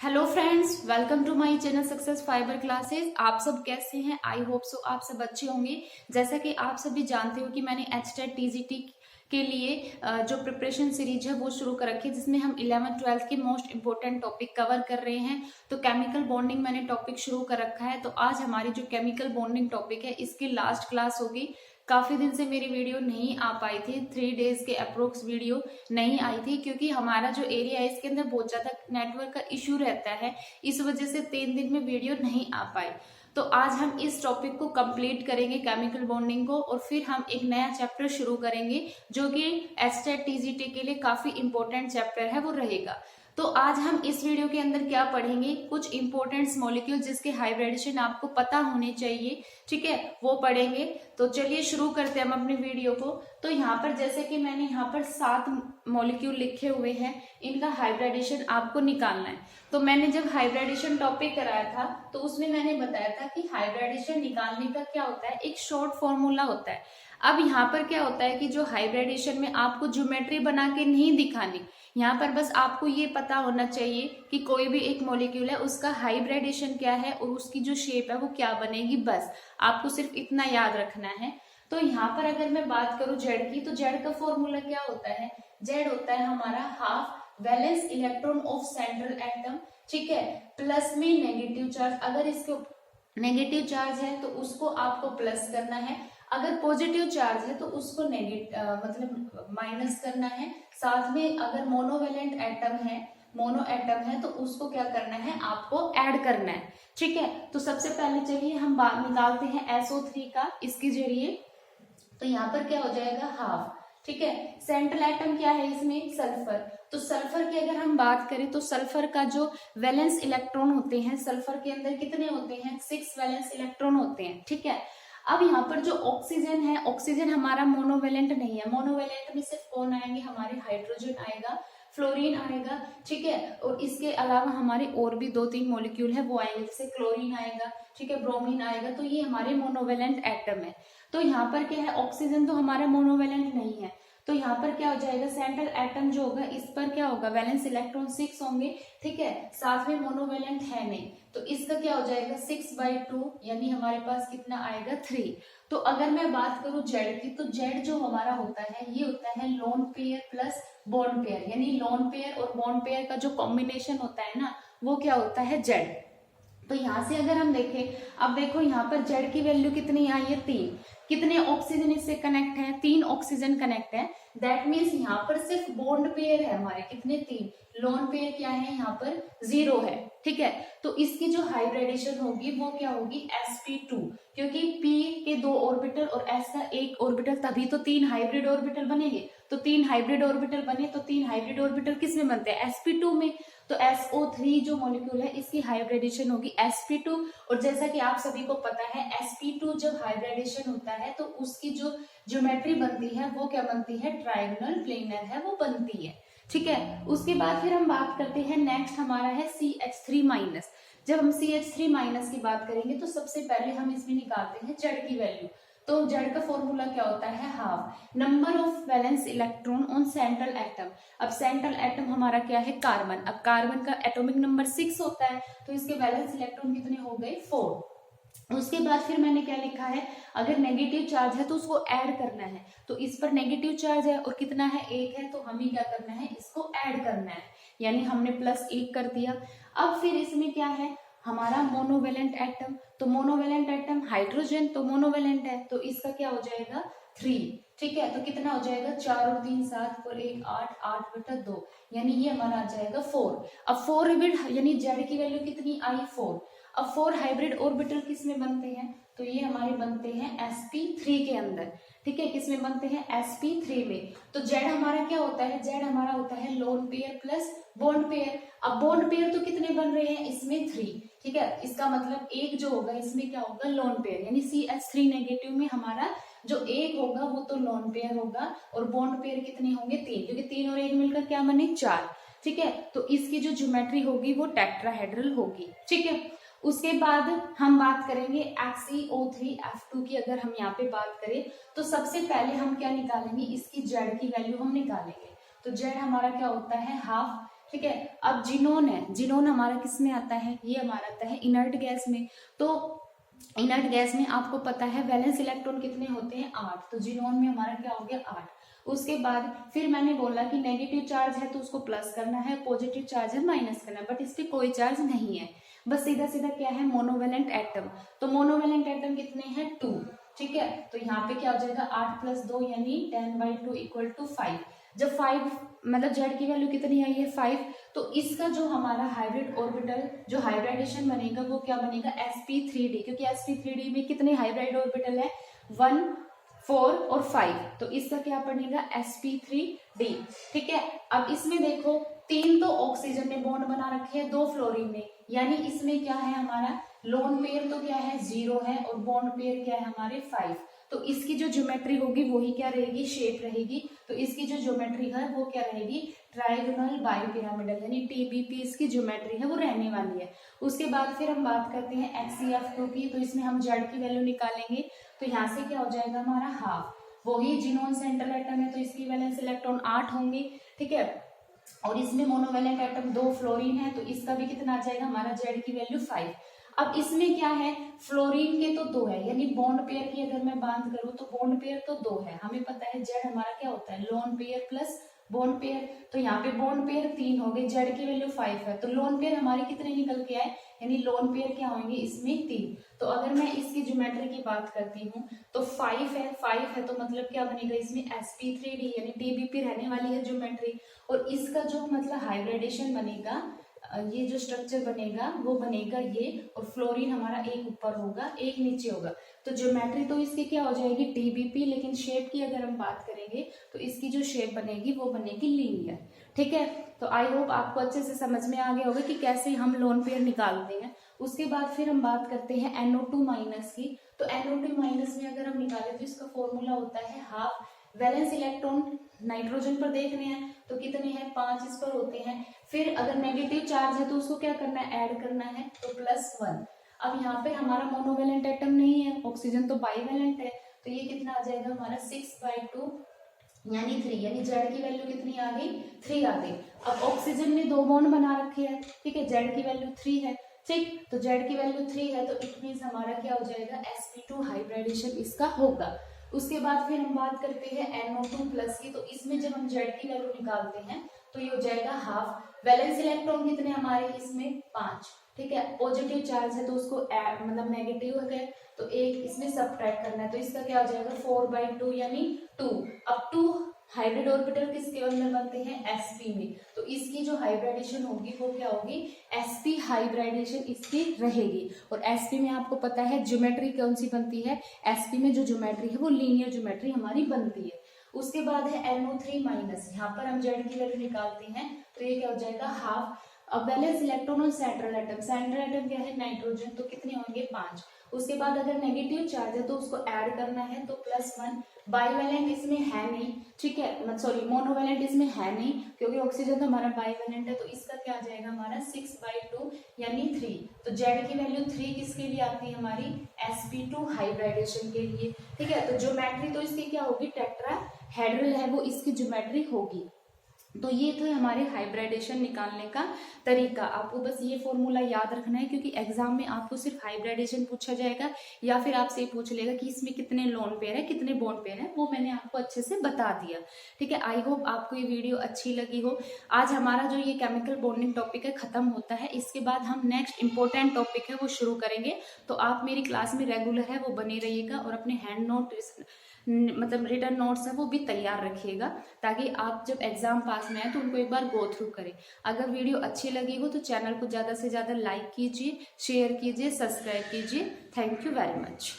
Hello friends, welcome to my channel success fibre classes. आप सब कैसे हैं? आई होप सो आप सब अच्छे होंगे। जैसा कि आप सभी जानते हो कि मैंने एचटेट टीजीटी के लिए जो प्रिपरेशन सीरीज है वो शुरू कर रखी है, जिसमें हम 11th-12th के मोस्ट इंपोर्टेंट टॉपिक कवर कर रहे हैं। तो केमिकल बॉन्डिंग मैंने टॉपिक शुरू कर रखा है। तो आज हमारी जो केमिकल बॉन्डिंग टॉपिक है इसकी लास्ट क्लास होगी। काफी दिन से मेरी वीडियो नहीं आ पाई थी, 3 डेज के अप्रोक्स वीडियो नहीं आई थी, क्योंकि हमारा जो एरिया है इसके अंदर बहुत ज्यादा नेटवर्क का इश्यू रहता है। इस वजह से 3 दिन में वीडियो नहीं आ पाई। तो आज हम इस टॉपिक को कंप्लीट करेंगे, केमिकल बॉन्डिंग को, और फिर हम एक नया चैप्टर शुरू करेंगे जो कि एचटेट टीजीटी के लिए काफी इंपॉर्टेंट चैप्टर है, वो रहेगा। तो आज हम इस वीडियो के अंदर क्या पढ़ेंगे, कुछ इंपॉर्टेंट मॉलिक्यूल जिसके हाइब्रिडेशन आपको पता होने चाहिए, ठीक है, वो पढ़ेंगे। तो चलिए शुरू करते हैं हम अपने वीडियो को। तो यहाँ पर जैसे कि मैंने यहाँ पर 7 मॉलिक्यूल लिखे हुए हैं, इनका हाइब्रिडेशन आपको निकालना है। तो मैंने जब हाइब्रिडेशन टॉपिक कराया था तो उसमें मैंने बताया था कि हाइब्रिडेशन निकालने का क्या होता है, एक शॉर्ट फॉर्मूला होता है। अब यहाँ पर क्या होता है कि जो हाइब्रिडेशन में आपको ज्योमेट्री बना के नहीं दिखानी, यहाँ पर बस आपको ये पता होना चाहिए कि कोई भी एक मॉलिक्यूल है उसका हाइब्रिडेशन क्या है और उसकी जो शेप है वो क्या बनेगी, बस आपको सिर्फ इतना याद रखना है। तो यहाँ पर अगर मैं बात करूं जेड की, तो जेड का फॉर्मूला क्या होता है? जेड होता है हमारा half valence electron of central atom, ठीक है, प्लस में नेगेटिव चार्ज। अगर इसके नेगेटिव चार्ज है तो उसको आपको प्लस करना है, अगर पॉजिटिव चार्ज है तो उसको मतलब माइनस करना है। साथ में अगर मोनोवेलेंट एटम है, मोनो एटम है, तो उसको क्या करना है, आपको ऐड करना है, ठीक है। तो सबसे पहले चलिए हम बात निकालते हैं SO3 का इसके जरिए। तो यहाँ पर क्या हो जाएगा, हाफ, ठीक है। सेंट्रल एटम क्या है इसमें, सल्फर। तो सल्फर की अगर हम बात करें तो सल्फर का जो वैलेंस इलेक्ट्रॉन होते हैं, सल्फर के अंदर कितने होते हैं, 6 वैलेंस इलेक्ट्रॉन होते हैं, ठीक है। अब यहाँ पर जो ऑक्सीजन है, ऑक्सीजन हमारा मोनोवेलेंट नहीं है। मोनोवेलेंट में सिर्फ कौन आएंगे, हमारे हाइड्रोजन आएगा, फ्लोरीन आएगा, ठीक है। और इसके अलावा हमारे और भी 2-3 मॉलिक्यूल है वो आएंगे, जैसे क्लोरीन आएगा, ठीक है, ब्रोमीन आएगा। तो ये हमारे मोनोवेलेंट एटम है। तो यहाँ पर क्या है, ऑक्सीजन तो हमारा मोनोवेलेंट नहीं है। तो यहाँ पर क्या हो जाएगा, सेंट्रल एटम जो होगा इस पर क्या होगा, वैलेंस इलेक्ट्रॉन 6 होंगे, ठीक है। साथ में मोनोवेलेंट है नहीं, तो इसका क्या हो जाएगा 6/2, यानी हमारे पास कितना आएगा 3। तो अगर मैं बात करूं जेड की, तो जेड जो हमारा होता है ये होता है lone pair plus bond pair, यानी लोन पेयर और बॉन्ड पेयर का जो कॉम्बिनेशन होता है ना, वो क्या होता है जेड। तो यहाँ से अगर हम देखें, अब देखो यहाँ पर जेड की वैल्यू कितनी आई है, 3। कितने ऑक्सीजन इससे कनेक्ट है, 3 ऑक्सीजन कनेक्ट है। दैट मीन्स यहाँ पर सिर्फ बॉन्ड पेयर है हमारे, कितने, 3। लोन पेयर क्या है, यहाँ पर 0 है, ठीक है। तो इसकी जो हाइब्रिडेशन होगी वो क्या होगी, sp2, क्योंकि p के 2 ऑर्बिटल और s का 1 ऑर्बिटल, तभी तो 3 हाइब्रिड ऑर्बिटल बनेंगे। तो 3 हाइब्रिड ऑर्बिटल बने तो 3 हाइब्रिड ऑर्बिटल किस में बनते हैं, sp2 में। तो SO3 जो मॉलिक्यूल है इसकी हाइब्रिडेशन होगी sp2। और जैसा कि आप सभी को पता है sp2 जब हाइब्रिडेशन होता है तो उसकी जो ज्योमेट्री बनती है वो क्या बनती है, ट्रायंगुलर प्लेनर है वो बनती है, ठीक है। उसके बाद फिर हम बात करते हैं, नेक्स्ट हमारा है CH3-। जब हम CH3- की बात करेंगे तो सबसे पहले हम इसमें निकालते हैं जेड की वैल्यू। तो जेड का फॉर्मूला क्या होता है, half number of valence electron on central atom. अब सेंट्रल एटम हमारा क्या है, कार्बन। अब कार्बन का एटॉमिक नंबर 6 होता है, तो इसके वैलेंस इलेक्ट्रॉन कितने हो गए, 4। उसके बाद फिर मैंने क्या लिखा है, अगर नेगेटिव चार्ज है तो उसको ऐड करना है। तो इस पर नेगेटिव चार्ज है और कितना है, 1 है, तो हमें क्या करना है, इसको ऐड करना है, यानी हमने +1 कर दिया। अब फिर इसमें क्या है, हमारा मोनोवेलेंट एटम। तो मोनोवेलेंट एटम हाइड्रोजन तो मोनोवेलेंट है, तो इसका क्या हो जाएगा 3, ठीक है। तो कितना हो जाएगा, 4 और 3 7 और 1 8, 8/2, यानी ये हमारा आ जाएगा 4। अब 4 हाइब्रिड, यानी जेड की वैल्यू कितनी आई, 4। अब 4 हाइब्रिड ऑर्बिटल किस में बनते हैं, तो ये हमारे बनते हैं sp3 के अंदर, ठीक है। किस में बनते हैं, sp3 में। तो जेड हमारा क्या होता है, जेड हमारा होता है lone pair plus bond pair. अब बॉन्ड पेयर तो कितने बन रहे हैं, इसमें 3, ठीक है। इसका मतलब एक जो होगा इसमें क्या होगा, लोन पेयर, यानी CH3 नेगेटिव में हमारा जो एक होगा वो तो लोन पेयर होगा, और बॉन्ड पेयर कितने होंगे, 3, क्योंकि 3 और 1 मिलकर क्या बने, 4, ठीक है। तो इसकी जो ज्योमेट्री होगी वो टेट्राहेड्रल होगी, ठीक है। उसके बाद हम बात करेंगे HCO3F2 की। अगर हम यहाँ पे बात करें तो सबसे पहले हम क्या निकालेंगे, इसकी जेड की वैल्यू हम निकालेंगे। तो जेड हमारा क्या होता है, हाफ ठीक है। अब जिनोन है, जिनोन हमारा किस में आता है, ये हमारा आता है इनर्ट गैस में। तो इनर्ट गैस में आपको पता है वैलेंस इलेक्ट्रॉन कितने होते हैं, 8। तो जिनोन में हमारा क्या हो गया, 8। उसके बाद फिर मैंने बोला कि नेगेटिव चार्ज है तो उसको प्लस करना है, पॉजिटिव चार्ज है माइनस करना है, बट इस पे कोई चार्ज नहीं है, बस सीधा सीधा क्या है, मोनोवेलेंट एटम। तो मोनोवेलेंट एटम कितने हैं, 2। ठीक है, तो यहाँ पे क्या हो जाएगा, 8 + 2 यानी 10/2 = 5। जब 5 मतलब जेड की वैल्यू कितनी आई है, 5, तो इसका जो हमारा हाइब्रिड ऑर्बिटल जो हाइब्रिडेशन बनेगा वो क्या बनेगा, sp3d, क्योंकि sp3d में कितने हाइब्रिड ऑर्बिटल है, 1, 4 और 5, तो इसका क्या बनेगा, sp3d। ठीक है, अब इसमें देखो 3 तो ऑक्सीजन ने बॉन्ड बना रखे हैं, 2 फ्लोरीन ने, यानी इसमें क्या है हमारा लोन पेयर तो क्या है, 0 है, और बॉन्ड पेयर क्या है हमारे 5। तो इसकी जो ज्योमेट्री होगी वही क्या रहेगी, शेप रहेगी। तो इसकी जो ज्योमेट्री है वो क्या रहेगी, ट्राइगोनल बाइपिरामिडल, यानी टीबीपी इसकी ज्योमेट्री है वो रहने वाली है। उसके बाद फिर हम बात करते हैं HCF2 की, तो इसमें हम जेड की वैल्यू निकालेंगे, तो यहाँ से क्या हो जाएगा हमारा हाफ। वही जिनोन सेंट्रल एटम है तो इसकी वैलेंस इलेक्ट्रॉन 8 होंगे। ठीक है, और इसमें मोनोवेलेंट एटम 2 फ्लोरीन है, तो इसका भी कितना आ जाएगा हमारा जेड की वैल्यू 5। अब इसमें क्या है, फ्लोरीन के तो 2 है, यानी बॉन्ड पेयर की अगर मैं बात करूं तो बॉन्ड पेयर तो 2 है, हमें पता है जेड हमारा क्या होता है, lone pair plus bond pair. तो यहाँ पे बॉन्ड पेयर 3 हो गए, जेड की वैल्यू 5 है, तो लोन पेयर हमारे कितने निकल के आए, यानी लोन पेयर क्या होंगे इसमें 3। तो अगर मैं इसकी ज्योमेट्री की बात करती हूँ तो 5 है तो मतलब क्या बनेगा इसमें sp3d, यानी टीबीपी रहने वाली है ज्योमेट्री। और इसका जो मतलब हाइब्रिडेशन बनेगा, ये जो स्ट्रक्चर बनेगा वो बनेगा ये, और फ्लोरीन हमारा एक ऊपर होगा एक नीचे होगा। तो ज्योमेट्री तो इसकी क्या हो जाएगी, टीबीपी, लेकिन शेप की अगर हम बात करेंगे तो इसकी जो शेप बनेगी वो बनेगी लीनियर। ठीक है, तो आई होप आपको अच्छे से समझ में आ गया होगा कि कैसे हम लोन पेयर निकालते हैं। उसके बाद फिर हम बात करते हैं NO2- की। तो NO2- में अगर हम निकालें तो इसका फॉर्मूला होता है हाफ। वैलेंस इलेक्ट्रॉन नाइट्रोजन पर देख रहे हैं तो कितने हैं, 5 इस पर होते हैं। फिर अगर नेगेटिव चार्ज है तो उसको क्या करना है, ऐड करना है, तो +1। अब यहाँ पे हमारा मोनोवेलेंट एटम नहीं है, ऑक्सीजन तो बाईवेलेंट है, तो ये कितना आ जाएगा हमारा 6/2 यानी 3, यानी जेड की वैल्यू कितनी आ गई, 3 आ गई। अब ऑक्सीजन ने 2 बॉन्ड बना रखे हैं, ठीक है, जेड की वैल्यू 3 है। ठीक, तो जेड की वैल्यू 3 है तो इट मीन्स हमारा क्या हो जाएगा, sp2 हाइब्रिडेशन इसका होगा। उसके बाद फिर हम बात करते हैं NO2+ की। तो इसमें जब हम जेड की वैल्यू निकालते हैं तो ये हो जाएगा हाफ। वैलेंस इलेक्ट्रॉन कितने हमारे इसमें, 5। ठीक है, पॉजिटिव चार्ज है तो उसको मतलब नेगेटिव है तो 1 इसमें सब्ट्रैक्ट करना है, तो इसका क्या हो जाएगा 4/2 यानी 2। अब 2 हाइब्रिड ऑर्बिटल किसके अंदर बनते हैं, sp में, तो इसकी जो हाइब्रिडेशन होगी वो क्या होगी, sp हाइब्रिडेशन इसकी रहेगी। और sp में आपको पता है ज्योमेट्री कौन सी बनती है, sp में जो ज्योमेट्री है वो लीनियर ज्योमेट्री हमारी बनती है। उसके बाद है NO3-, यहाँ पर हम जेड की वैल्यू निकालते हैं तो ये क्या हो जाएगा हाफ। अब बैलेंस इलेक्ट्रॉन और सेंट्रल एटम क्या है, नाइट्रोजन, तो कितने होंगे, 5। उसके बाद अगर नेगेटिव चार्ज है तो उसको ऐड करना है, तो +1। बाईवेलेंट इसमें है नहीं, ठीक है, सॉरी मोनोवेलेंट इसमें है नहीं, क्योंकि ऑक्सीजन तो हमारा बाईवेलेंट है, तो इसका क्या आ जाएगा हमारा 6/2 यानी 3। तो जेड की वैल्यू 3 किसके लिए आती है हमारी, sp2 हाइब्रिडेशन के लिए। ठीक है, तो ज्योमेट्री तो इसकी क्या होगी, टेट्राहेड्रल है वो इसकी ज्योमेट्री होगी। तो ये तो हमारे हाइब्रिडेशन निकालने का तरीका। आपको बस ये फॉर्मूला याद रखना है, क्योंकि एग्जाम में आपको सिर्फ हाइब्रिडेशन पूछा जाएगा या फिर आपसे पूछ लेगा कि इसमें कितने लोन पेयर है कितने बॉन्ड पेयर है, वो मैंने आपको अच्छे से बता दिया। ठीक है, आई होप आपको ये वीडियो अच्छी लगी हो। आज हमारा जो ये केमिकल बॉन्डिंग टॉपिक है खत्म होता है, इसके बाद हम नेक्स्ट इंपॉर्टेंट टॉपिक है वो शुरू करेंगे। तो आप मेरी क्लास में रेगुलर है वो बने रहिएगा, और अपने हैंड नोट मतलब रिटर्न नोट्स है वो भी तैयार रखिएगा, ताकि आप जब एग्जाम पास में आए तो उनको एक बार गो थ्रू करें। अगर वीडियो अच्छी लगी हो तो चैनल को ज़्यादा से ज़्यादा लाइक कीजिए, शेयर कीजिए, सब्सक्राइब कीजिए। Thank you very much.